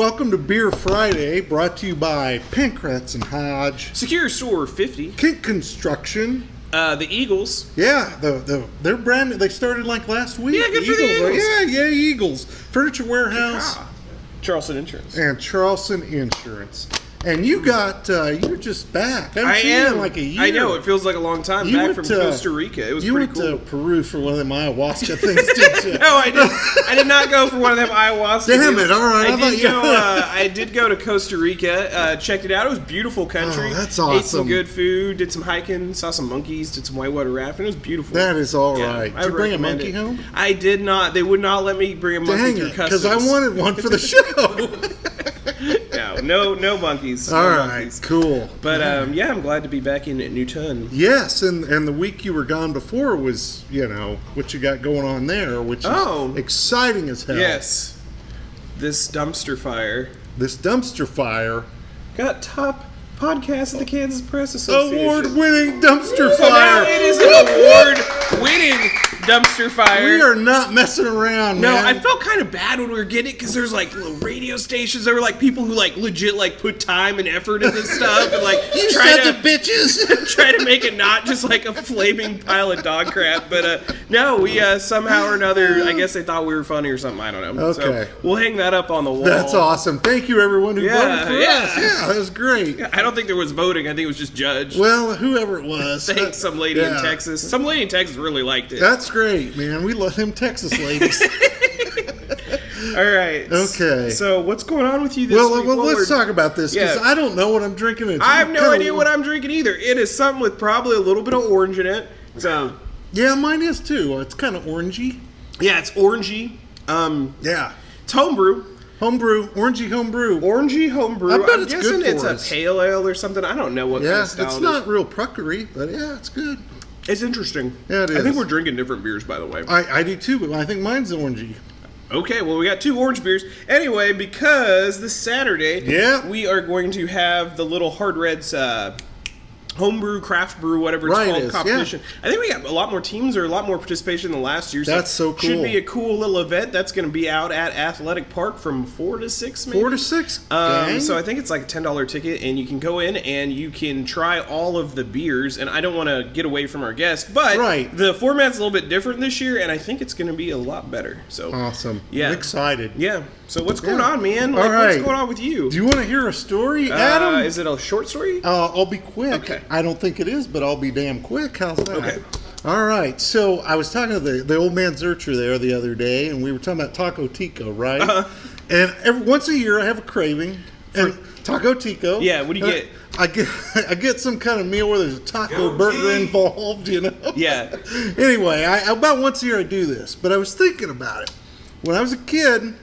welcome to Beer Friday, brought to you by Pancratz and Hodge, Secure Store 50, Kink Construction, the Eagles. Yeah, their brand, they started like last week. Yeah, good for the Eagles. Yeah, Eagles. Furniture Warehouse. Charleston Insurance. And Charleston Insurance. And you got, you're just back. I haven't seen you in like a year. I know, it feels like a long time back from Costa Rica. It was pretty cool. You went to Peru for one of them ayahuasca things, didn't you? No, I didn't. I did not go for one of them ayahuasca Damn things. it, all right. I did go to Costa Rica, checked it out. It was a beautiful country. Oh, that's awesome. Ate some good food, did some hiking, saw some monkeys, did some whitewater rafting. It was beautiful. That is all right. Did you bring a monkey home? I did not. They would not let me bring a monkey through customs. Because I wanted one for the show. No monkeys. All right, cool. But yeah, I'm glad to be back in Newton. Yes, and the week you were gone before was, what you got going on there, which is exciting as hell. Yes. This dumpster fire got top podcast of the Kansas Press Association. Award-winning dumpster So fire. now it is an award-winning dumpster fire. We are not messing around, No, man. I felt kind of bad when we were getting it because there's like little radio stations. There were like people who like legit like put time and effort into stuff and like you bitches try to make it not just like a flaming pile of dog crap. But no, we somehow or another, I guess they thought we were funny or something. I don't know. Okay, so we'll hang that up on the wall. That's awesome. Thank you, everyone who voted for us. Yeah, that was great. I don't think there was voting. I think it was just judged. Well, whoever it was. Thanks, some lady in Texas. Some lady in Texas really liked it. That's great, man. We love them Texas ladies. All right. Okay. So what's going on with you this week? Well, let's talk about this because I don't know what I'm drinking. I have no idea what I'm drinking either. It is something with probably a little bit of orange in it. So yeah, mine is too. It's kind of orangey. Yeah, it's orangey. Yeah. It's homebrew. Orangey homebrew. I bet it's guessing good for it's a pale ale or something. I don't know what kind of style it's not real puckery, but yeah, it's good. It's interesting. Yeah, it is. I think we're drinking different beers, by the way. I do too, but I think mine's orangey. Okay, well, we got two orange beers. Anyway, because this Saturday, we are going to have the little Hard Reds homebrew, craft brew, whatever it's called, competition. Yeah. I think we got a lot more teams or a lot more participation than last year. That's so cool. Should be a cool little event. That's going to be out at Athletic Park from 4 to 6, maybe? 4 to 6, so I think it's like a $10 ticket, and you can go in and you can try all of the beers. And I don't want to get away from our guest, but the format's a little bit different this year, and I think it's going to be a lot better. So awesome. Yeah. I'm excited. Yeah. So what's going on, man? What's going on with you? Do you want to hear a story, Adam? Is it a short story? I'll be quick. Okay. I don't think it is, but I'll be damn quick. How's that? Okay. All right. So I was talking to the old man Zurcher there the other day, and we were talking about Taco Tico, right? And once a year I have a craving. And Taco Tico. Yeah, what do you get? I get some kind of meal where there's a taco burger involved, Yeah. Anyway, about once a year I do this, but I was thinking about it. When I was a kid,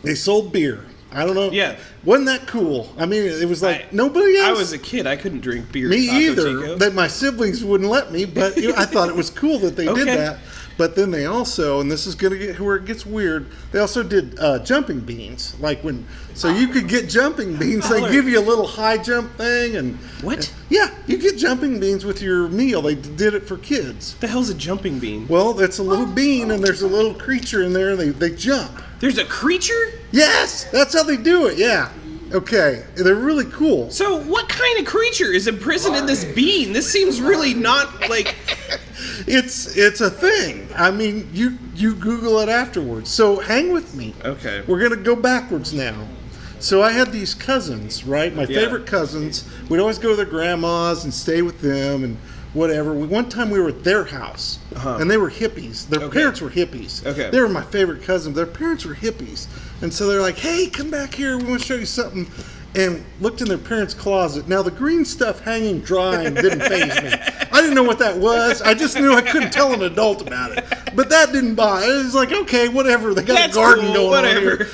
they sold beer. I don't know. Yeah. Wasn't that cool? I mean, it was like nobody else. I was a kid. I couldn't drink beer. Me either. Tico. That my siblings wouldn't let me, but I thought it was cool that they did that. But then they also, and this is going to get where it gets weird, they also did jumping beans. So you could get jumping beans. They give you a little high jump thing. And what? Yeah, you get jumping beans with your meal. They did it for kids. The hell's a jumping bean? Well, it's a little bean, and there's a little creature in there, and they jump. There's a creature? Yes, that's how they do it, yeah. Okay, they're really cool. So what kind of creature is imprisoned in this bean? This seems really not like... It's a thing. I mean, you Google it afterwards. So hang with me. Okay. We're going to go backwards now. So I had these cousins, right? My favorite cousins. We'd always go to their grandmas and stay with them and whatever. One time we were at their house, and they were hippies. Their parents were hippies. Okay. They were my favorite cousins. Their parents were hippies. And so they're like, hey, come back here. We want to show you something. And looked in their parents' closet. Now, the green stuff hanging drying didn't faze me. I didn't know what that was. I just knew I couldn't tell an adult about it. But that didn't bother. It was like, okay, whatever. They got a garden going on here.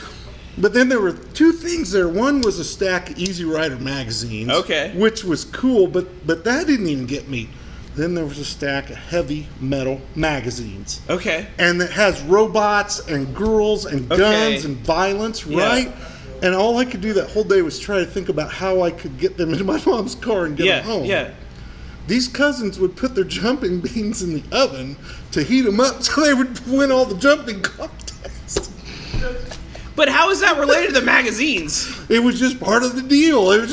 But then there were two things there. One was a stack of Easy Rider magazines. Okay. Which was cool, but that didn't even get me. Then there was a stack of heavy metal magazines. Okay. And it has robots and girls and guns and violence, right? And all I could do that whole day was try to think about how I could get them into my mom's car and get them home. Yeah. These cousins would put their jumping beans in the oven to heat them up so they would win all the jumping contests. But how is that related to the magazines? It was just part of the deal. It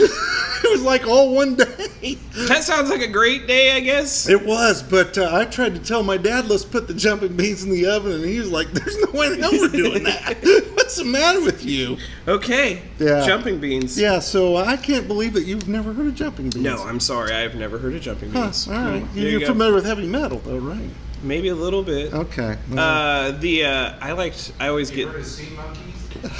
was like all one day. That sounds like a great day, I guess. It was, but I tried to tell my dad, let's put the jumping beans in the oven, and he was like, there's no way in hell we're doing that. What's the matter with you? Okay. Yeah. Jumping beans. Yeah, so I can't believe that you've never heard of jumping beans. No, I'm sorry. I've never heard of jumping beans. All right. You're familiar with heavy metal, though, right? Maybe a little bit. Okay. I always get. Sea monkeys?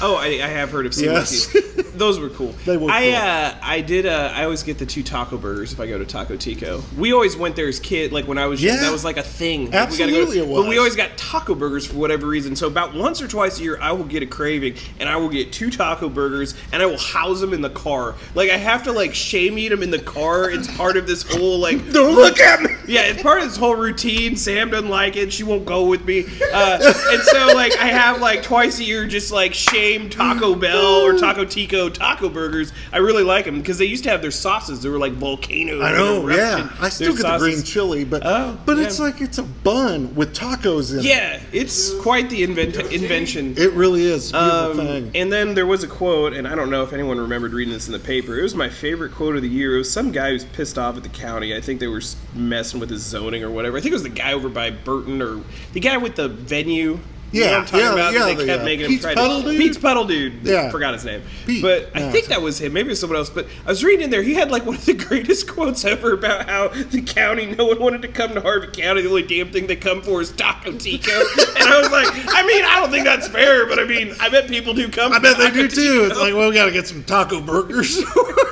Oh, I have heard of sea monkeys. Those were cool. They were cool. I always get the 2 taco burgers if I go to Taco Tico. We always went there as kid, like when I was young. That was like a thing. Absolutely it was. But we always got taco burgers for whatever reason. So about once or twice a year, I will get a craving, and I will get 2 taco burgers, and I will house them in the car. Like, I have to, like, shame eat them in the car. It's part of this whole, like... Don't look at me! Yeah, it's part of this whole routine. Sam doesn't like it. She won't go with me. And so, like, I have, like, twice a year just, like, shame Taco Bell or Taco Tico taco burgers. I really like them because they used to have their sauces. They were like volcanoes. I know, yeah. I still get the green chili, but it's like it's a bun with tacos in it. Yeah, it's quite the invention. It really is. It's a beautiful thing. And then there was a quote, and I don't know if anyone remembered reading this in the paper. It was my favorite quote of the year. It was some guy who's pissed off at the county. I think they were messing with his zoning or whatever. I think it was the guy over by Burton or the guy with the venue. You know what I'm talking about? They kept making him try to... Pete's Puddle Dude. Yeah. I forgot his name. Pete. But I think that was him. Maybe it was someone else. But I was reading in there, he had like one of the greatest quotes ever about how the county, no one wanted to come to Harvey County. The only damn thing they come for is Taco Tico. And I was like, I don't think that's fair, but I bet people do come. I bet they do too. It's like, well, we got to get some taco burgers.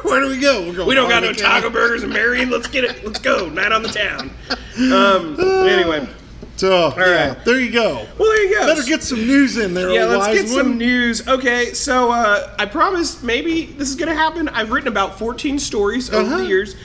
Where do we go? We don't got no taco burgers in Marion. Let's get it. Let's go. Night on the town. Anyway. So, all right. There you go. Well, there you go. Better get some news in there, let's get some news. Okay, so I promised maybe this is going to happen. I've written about 14 stories over the years.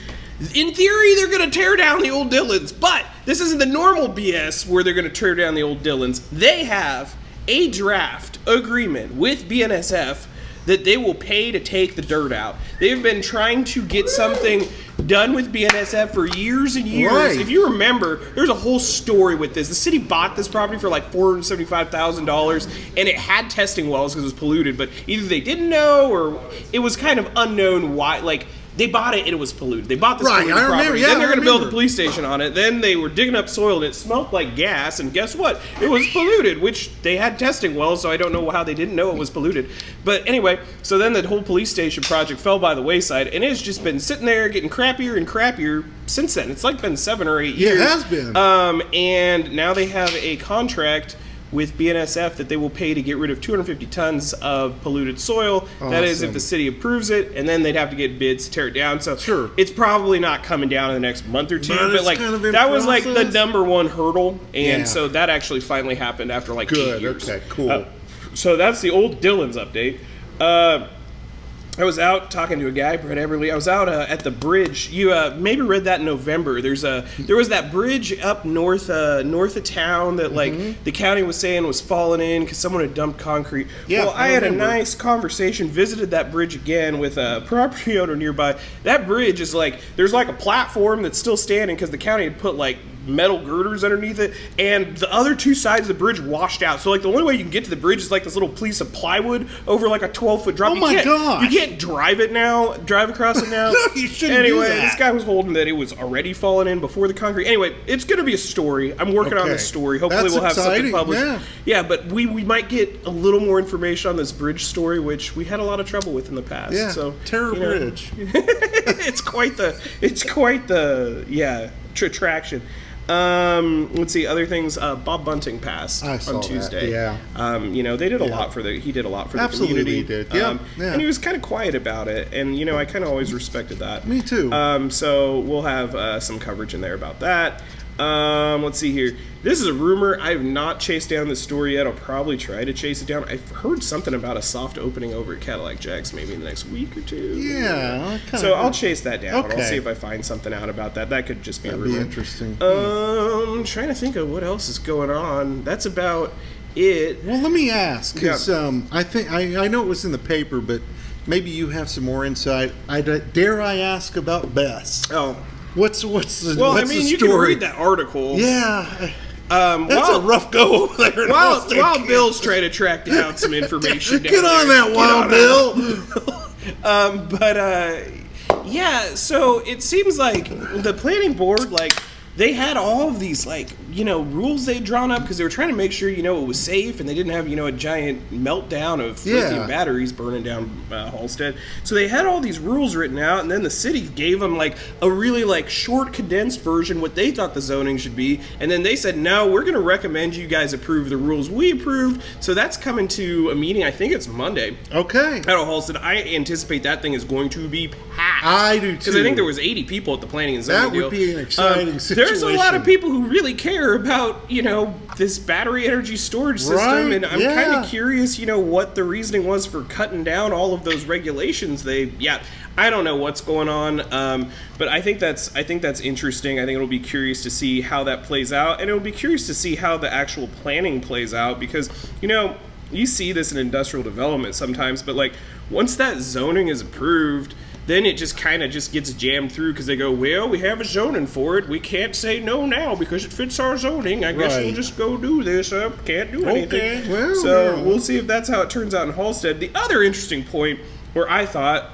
In theory, they're going to tear down the old Dillons, but this isn't the normal BS where they're going to tear down the old Dillons. They have a draft agreement with BNSF that they will pay to take the dirt out. They've been trying to get something done with BNSF for years and years. Right. If you remember, there's a whole story with this. The city bought this property for like $475,000, and it had testing wells because it was polluted, but either they didn't know or it was kind of unknown why. Like, they bought it and it was polluted. They bought this polluted property. Then they're going to build a police station on it. Then they were digging up soil and it smelled like gas. And guess what? It was polluted, which they had testing wells, so I don't know how they didn't know it was polluted. But anyway, so then the whole police station project fell by the wayside, and it's just been sitting there getting crappier and crappier since then. It's like been 7 or 8 years. Yeah, it has been. And now they have a contract with BNSF that they will pay to get rid of 250 tons of polluted soil. Awesome. That is if the city approves it, and then they'd have to get bids to tear it down. So it's probably not coming down in the next month or two. But like that was like the number one hurdle, and so that actually finally happened after like 8 years. Okay, cool. So that's the old Dillons update. I was out talking to a guy, Brett Everly. I was out at the bridge. You maybe read that in November. There was that bridge up north of town that like the county was saying was falling in because someone had dumped concrete. Yeah, well, I had a nice conversation, visited that bridge again with a property owner nearby. That bridge is like, there's like a platform that's still standing because the county had put like metal girders underneath it, and the other 2 sides of the bridge washed out. So like the only way you can get to the bridge is like this little piece of plywood over like a 12-foot drop. Oh my god! You can't drive across it now. No, you shouldn't do that. This guy was holding that it was already falling in before the concrete. Anyway, it's going to be a story. I'm working on this story. Hopefully we'll have something published. Yeah, but we might get a little more information on this bridge story, which we had a lot of trouble with in the past. Yeah, so Terror Bridge. It's quite the attraction. Let's see other things. Bob Bunting passed on Tuesday. That, yeah. They did a lot for the community. He did. Yeah. And he was kind of quiet about it, and I kind of always respected that. Me too. So we'll have some coverage in there about that. Let's see here. This is a rumor. I have not chased down this story yet. I'll probably try to chase it down. I've heard something about a soft opening over at Cadillac Jack's maybe in the next week or 2. Yeah. So I'll chase that down. Okay. I'll see if I find something out about that. That could just be a rumor. That'd be interesting. I'm trying to think of what else is going on. That's about it. Well, let me ask, because I think I know it was in the paper, but maybe you have some more insight. Dare I ask about BESS? Oh. What's the Well, what's I mean, the you story? can read that article. Yeah. That's a rough go over there. While Bill's trying to track down some information. Get on that, Wild Bill. Yeah. So it seems like the planning board, like, they had all of these, like, rules they'd drawn up because they were trying to make sure, it was safe and they didn't have, a giant meltdown of lithium batteries burning down Halstead. So they had all these rules written out, and then the city gave them, like, a really, like, short, condensed version, what they thought the zoning should be. And then they said, no, we're going to recommend you guys approve the rules we approved. So that's coming to a meeting, I think it's Monday. Okay. At Halstead. I anticipate that thing is going to be packed. I do, too. Because I think there was 80 people at the planning and zoning deal. That would be an exciting situation. There's a lot of people who really care about, this battery energy storage system, right, and I'm kind of curious, what the reasoning was for cutting down all of those regulations. I don't know what's going on, but I think that's interesting. I think it'll be curious to see how that plays out, and it'll be curious to see how the actual planning plays out, because, you see this in industrial development sometimes, but, like, once that zoning is approved, then it just kind of gets jammed through because they go, well, we have a zoning for it. We can't say no now because it fits our zoning. I guess we'll just go do this. Can't do anything. Okay. Well, we'll see if that's how it turns out in Halstead. The other interesting point where I thought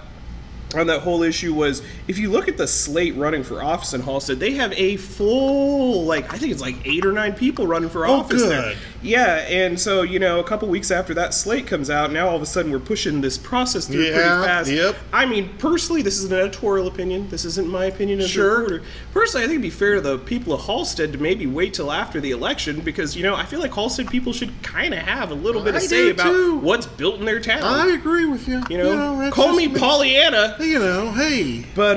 on that whole issue was, if you look at the slate running for office in Halstead, they have a full, I think it's 8 or 9 people running for office there. Yeah, and so, a couple weeks after that slate comes out, now all of a sudden we're pushing this process through pretty fast. Yep. I mean, personally, this is an editorial opinion. This isn't my opinion as a reporter. Personally, I think it'd be fair to the people of Halstead to maybe wait till after the election, because, I feel like Halstead people should kind of have a little bit of say about what's built in their town. I agree with you. Call me Pollyanna. Hey. But,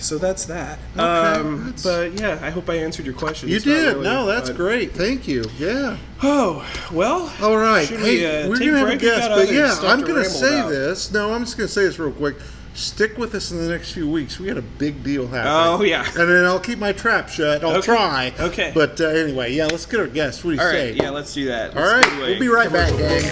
so that's that. Okay, but, yeah, I hope I answered your question. You did. Really, that's great. Thank you. Yeah. Oh, well. All right. Hey, we're going to have a guest, but I'm going to say this. No, I'm just going to say this real quick. Stick with us in the next few weeks. We got a big deal happening. Oh, yeah. And then I'll keep my trap shut. I'll try. Okay. But anyway, let's get our guest. What do you say? All right, yeah, let's do that. All right, we'll be right back, gang.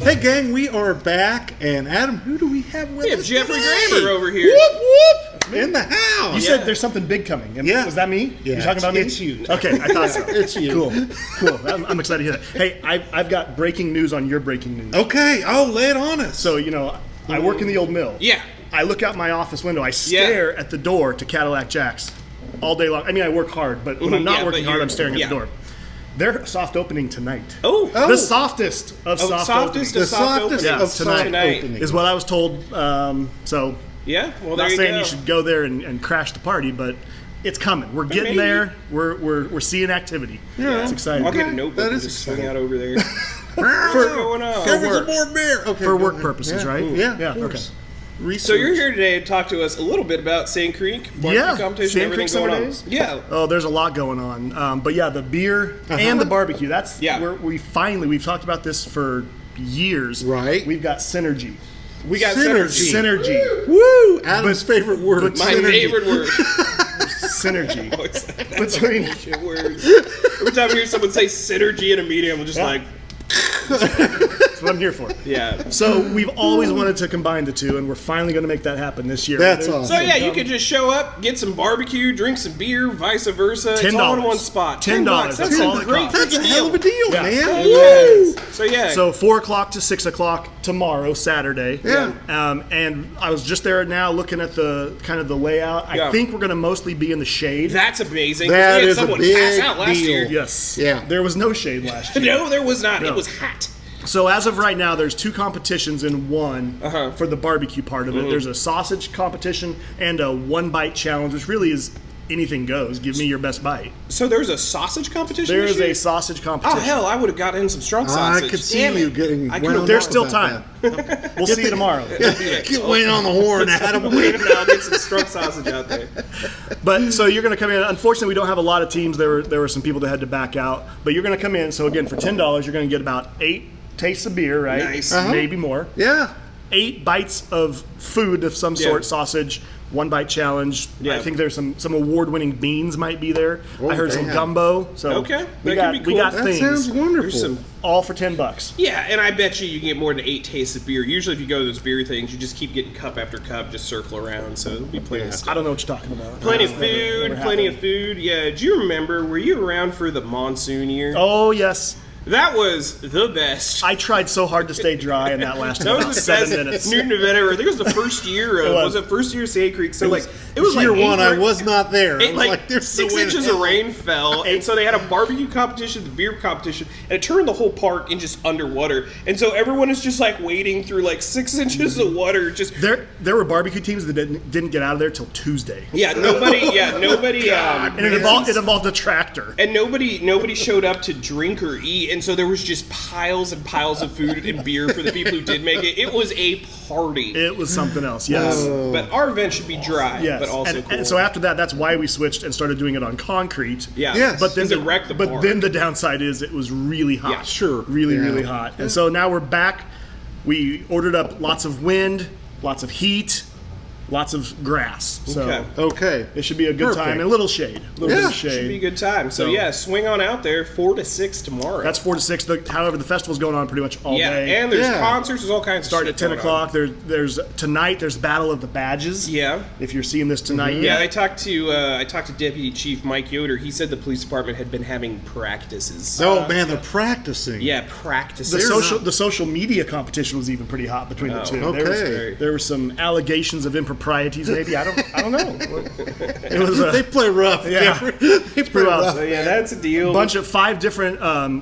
Hey, gang, we are back. And Adam, who do we have with us? We have Jeffrey Graber over here. Whoop, whoop. In the house. You said there's something big coming. Was that me? Yeah. You're talking about me? It's you. Okay, I thought so. It's you. Cool. I'm excited to hear that. Hey, I've got breaking news on your breaking news. Okay. Oh, lay it on us. So, I work in the old mill. Yeah. I look out my office window. I stare at the door to Cadillac Jack's all day long. I mean, I work hard, but when I'm not working hard, I'm staring at the door. They're soft opening tonight. Oh. The softest of soft openings. The softest of tonight is what I was told. So yeah, well, not saying you should go there and crash the party, but it's coming. We're getting there. We're seeing activity. Yeah, it's exciting. I'll get a notebook and just swing out over there. What's going on? Give us some more beer. Okay, for work purposes, right? Yeah. Okay. Research. So you're here today to talk to us a little bit about Sand Creek barbecue competition. Sand Creek Summer Daze. Yeah. Oh, there's a lot going on. But yeah, the beer and the barbecue. That's where we've talked about this for years. Right. We've got synergy. We got synergy. Woo! Adam's favorite word. My favorite word. Synergy. Between words. Every time I hear someone say synergy in a meeting, I'm just like. That's what I'm here for. Yeah. So we've always wanted to combine the two, and we're finally going to make that happen this year. That's awesome. So yeah, you could just show up, get some barbecue, drink some beer, vice versa. $10. It's all in one spot. $10. That's all it costs. That's a hell of a deal, man. Woo! So 4 o'clock to 6 o'clock tomorrow, Saturday. Yeah. And I was just there now looking at the kind of the layout. I think we're going to mostly be in the shade. That's amazing. That is a big pass out last year. Yes. Yeah. There was no shade last year. No, there was not. No. It was hot. So as of right now, there's 2 competitions in one for the barbecue part of it. There's a sausage competition and a 1-bite challenge, which really is anything goes. Give me your best bite. So there's a sausage competition? There is a sausage competition. Oh, hell, I would have got in some strong sausage. I could see you getting There's still time. We'll see you tomorrow. Get weighing on the horn, Adam. I'll get some strong sausage out there. But so you're going to come in. Unfortunately, we don't have a lot of teams. There were some people that had to back out. But you're going to come in. So again, for $10, you're going to get about 8 tastes of beer, right? Nice. Maybe more. Yeah. 8 bites of food of some sort, sausage, one bite challenge. Yeah. I think there's some award-winning beans might be there. Oh, I heard some gumbo. So we got That things. sounds wonderful. All for $10. Yeah, and I bet you can get more than 8 tastes of beer. Usually if you go to those beer things, you just keep getting cup after cup, just circle around. So it'll be plenty of stuff. I don't know what you're talking about. Plenty of food. Yeah, do you remember, were you around for the monsoon year? Oh, yes. That was the best. I tried so hard to stay dry, and that lasted That was about the 7 best minutes. Newton event ever. I think it was the first year of, was it first year of Sand Creek? So it was year like one. I was not there. There's 6 inches of rain fell, and so they had a barbecue competition, the beer competition, and it turned the whole park in just underwater. And so everyone is just like wading through like 6 inches of water. Just there were barbecue teams that didn't get out of there till Tuesday. Yeah, nobody. And it involved a tractor. And nobody showed up to drink or eat, and so there was just piles and piles of food and beer for the people who did make it. It was a party. It was something else, yes. But our event should be dry, yes. but also and, cool. and so after that, that's why we switched and started doing it on concrete. Yeah, yes. But then then the downside is it was really hot. Yeah, sure. Really hot. And so now we're back. We ordered up lots of wind, lots of heat, lots of grass. So Okay. it should be a good time and a little shade. Should be a good time. So yeah, swing on out there 4 to 6 tomorrow. That's 4 to 6. However, the festival's going on pretty much all day. And there's concerts. There's all kinds of Start shit at 10 going o'clock. There's tonight. There's Battle of the Badges. Yeah. If you're seeing this tonight. Yeah, I talked to Deputy Chief Mike Yoder. He said the police department had been having practices. Oh man, they're practicing. Yeah, practices. The social media competition was even pretty hot between the two. Okay. There were some allegations of improprieties. Maybe I don't know. It was they play rough. Yeah. They play rough. So yeah, that's a deal. A bunch of 5 different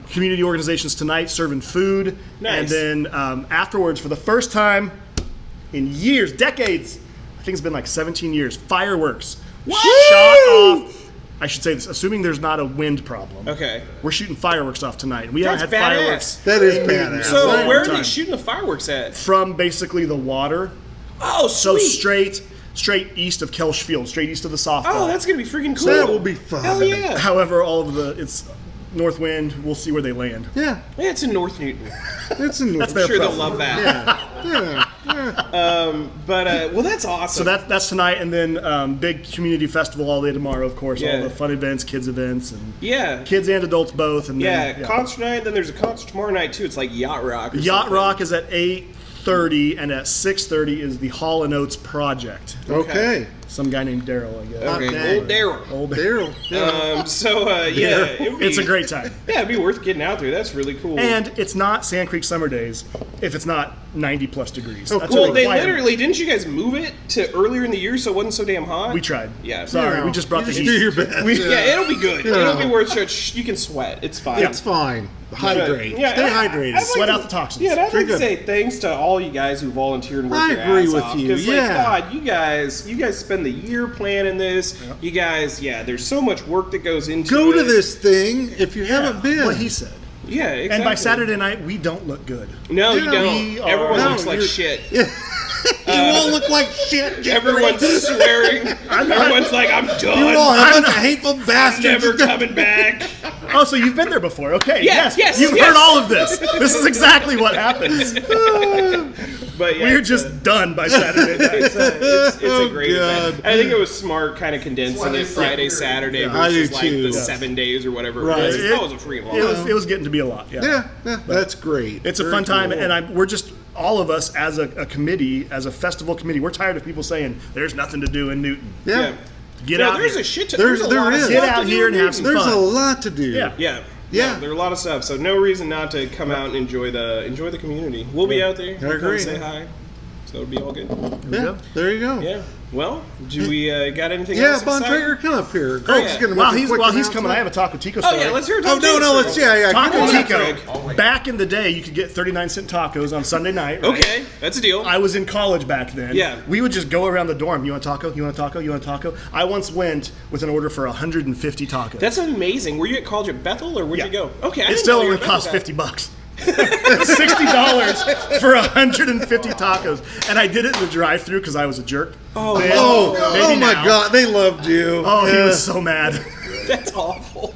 community organizations tonight serving food. Nice. And then afterwards, for the first time in years, decades, I think it's been like 17 years, fireworks shot off. I should say this, assuming there's not a wind problem. Okay. We're shooting fireworks off tonight. And we That's haven't had badass. fireworks. That is badass. So where are they shooting the fireworks at? From basically the water. Oh, So sweet. straight east of Kelsch Field, straight east of the softball. Oh, that's gonna be freaking cool. That will be fun. Hell yeah. However, it's north wind. We'll see where they land. Yeah. Yeah, it's in North Newton. It's in That's I'm their sure they'll preference. love that. Yeah. Well, that's awesome. So that's tonight, and then big community festival all day tomorrow. Of course, Yeah. all the fun events, kids events, and yeah. kids and adults both. And Yeah, then, concert night. Then there's a concert tomorrow night too. It's like Yacht Rock. Yacht Rock is at 8:30, and at 6:30 is the Hall & Oates Project. Okay. Some guy named Daryl, I guess. Okay, old Daryl. Old Daryl. It's a great time. Yeah, it'd be worth getting out there. That's really cool. And it's not Sand Creek Summer Days if it's not 90 plus degrees. Oh, That's cool. a well, they requirement. literally didn't you guys move it to earlier in the year so it wasn't so damn hot? We tried. Yeah. Sorry, No, we just brought the you heat. do your best. Yeah, it'll be good. Yeah. It'll be worth it. You can sweat. It's fine. It's fine. Hydrate. Yeah, Stay I- hydrated. I'd like Sweat to- out the toxins. Yeah, and I'd like to Good. say thanks to all you guys who volunteered and worked I your agree ass with off. you, 'Cause, like, yeah. God, you guys spend the year planning this. You guys, there's so much work that goes into Go it. to this thing if you haven't been. What he said. Yeah, exactly. And by Saturday night, we don't look good. No, you Yeah, don't. we are- Everyone No, looks like you're- shit. You all look like shit. Jeffrey. Everyone's swearing. Everyone's like, I'm done. You all have a bunch of hateful bastards. Never coming back. Oh, so you've been there before. Okay. Yes, yes, You've yes. heard all of this. This is exactly what happens. But yeah, We're just done by Saturday night. it's a great God. event. I think it was smart kind of condensing it Friday, Saturday I do versus like too. the 7 days or whatever Right. it was. It- That was a free long. It was getting to be a lot. Yeah. Yeah, that's great. It's a Very fun time, cool. and we're just all of us as a committee, as a festival committee. We're tired of people saying there's nothing to do in Newton. Yeah. Get No, out. there's here. a shit. There is. Get out here and have some There's fun. a lot to do. Yeah. Yeah, there are a lot of stuff. So no reason not to come out and enjoy the community. We'll be out there. We'll come agree. say hi. So it'll be all good. Yeah, there you go. Yeah. Well, do we got anything Yeah, else? Bon exciting? Traeger, come up here. Greg's yeah. gonna While make a he's quick coming, I have a Taco Tico Oh story. yeah, let's hear. Oh no, let's yeah. Taco Come on up, Tico. Back in the day, you could get 39-cent tacos on Sunday night. Right? Okay, that's a deal. I was in college back then. Yeah. We would just go around the dorm. You want a taco? You want a taco? You want a taco? I once went with an order for 150 tacos. That's amazing. Were you at college at Bethel or where'd Yeah. you go? Okay, I It didn't still know you were only at cost Bethel. $50. $60 for 150 tacos, and I did it in the drive-through because I was a jerk. Oh, Then, Oh maybe my now. God, they loved you. Oh, he Yeah. was so mad. That's awful.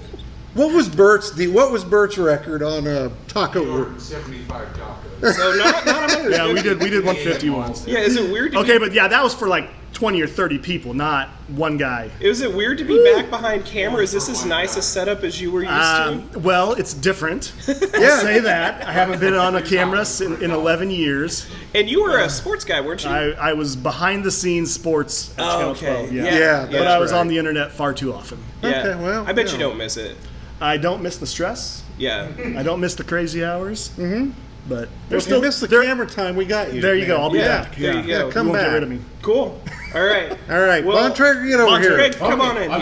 What was Bert's record on taco? 175 tacos. So not 100. Yeah, we did 150 once. Yeah, is it weird? To Okay, but yeah, that was for like 20 or 30 people, not one guy. Is it weird to be back behind camera? Is this as nice a setup as you were used to? Well, it's different. I'll say that. I haven't been on a camera in 11 years. And you were a sports guy, weren't you? I was behind the scenes sports at Channel 12. Yeah, but I was on the internet far too often. Yeah. Okay, well, I bet you don't miss it. I don't miss the stress. Yeah. I don't miss the crazy hours. Mm-hmm. But if you miss the camera time, we got you. There you go. I'll be back. There you go. Yeah, come back. Get rid of me. Cool. All right. All right. Well, Bontrager, get over here. Come on in. I'm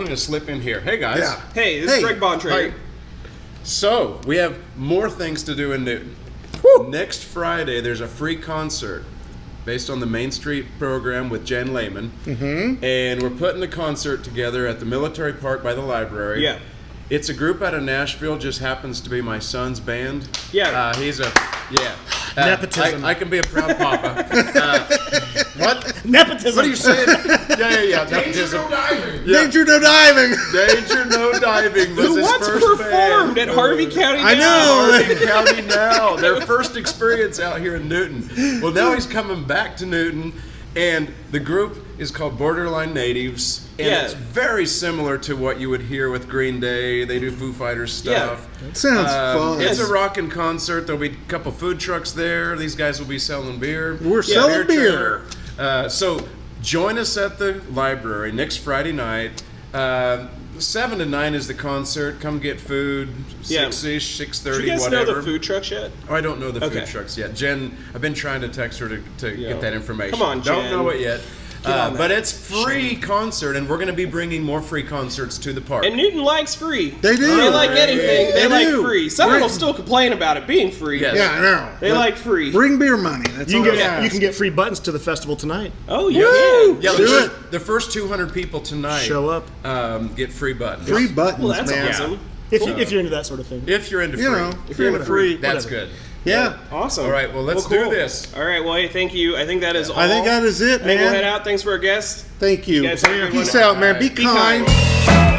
gonna slip in here. Hey guys. Yeah. Hey, this is Greg Bontrager. So we have more things to do in Newton. Next Friday, there's a free concert based on the Main Street program with Jen Lehman, and we're putting the concert together at the Military Park by the library. Yeah. It's a group out of Nashville. Just happens to be my son's band. Yeah. He's a Nepotism. I can be a proud papa. What? Nepotism. What are you saying? Yeah. Nepotism. Danger, no diving. Danger, no diving. Was Who his once first performed band. at Harvey County I Now. know. Harvey County Now. Their first experience out here in Newton. Well, now he's coming back to Newton, and the group is called Borderline Natives. And it's very similar to what you would hear with Green Day. They do Foo Fighters stuff. That sounds fun. It's a rockin' concert. There'll be a couple food trucks there. These guys will be selling beer. We're selling beer. So join us at the library next Friday night. 7 to 9 is the concert. Come get food. 6-ish, 6:30, Do you guys whatever. know the food trucks yet? Oh, I don't know the food trucks yet. Jen, I've been trying to text her to get that information. Come on, Jen. Don't know it yet. But it's free concert, and we're going to be bringing more free concerts to the park. And Newton likes free. They do. They like anything. They like do. free. Some will still complain about it being free. Yes. Yeah, I know. They like free. Bring beer money. That's You all can, I get, ask. you can get free buttons to the festival tonight. Oh, you Woo! can. Yeah, Do the first 200 people tonight Show up. Get free buttons. Free buttons, Well, that's man. awesome. If you're into that sort of thing. If you're into free. You know, if you're into free. That's good. Yeah. Awesome. All right, well, let's cool. do this. All right, well, hey, thank you. I think that is all. I think that is it, I think we'll man. head out. Thanks for our guest. Thank you. You guys have a good Peace one. out, man. Be Be kind. kind.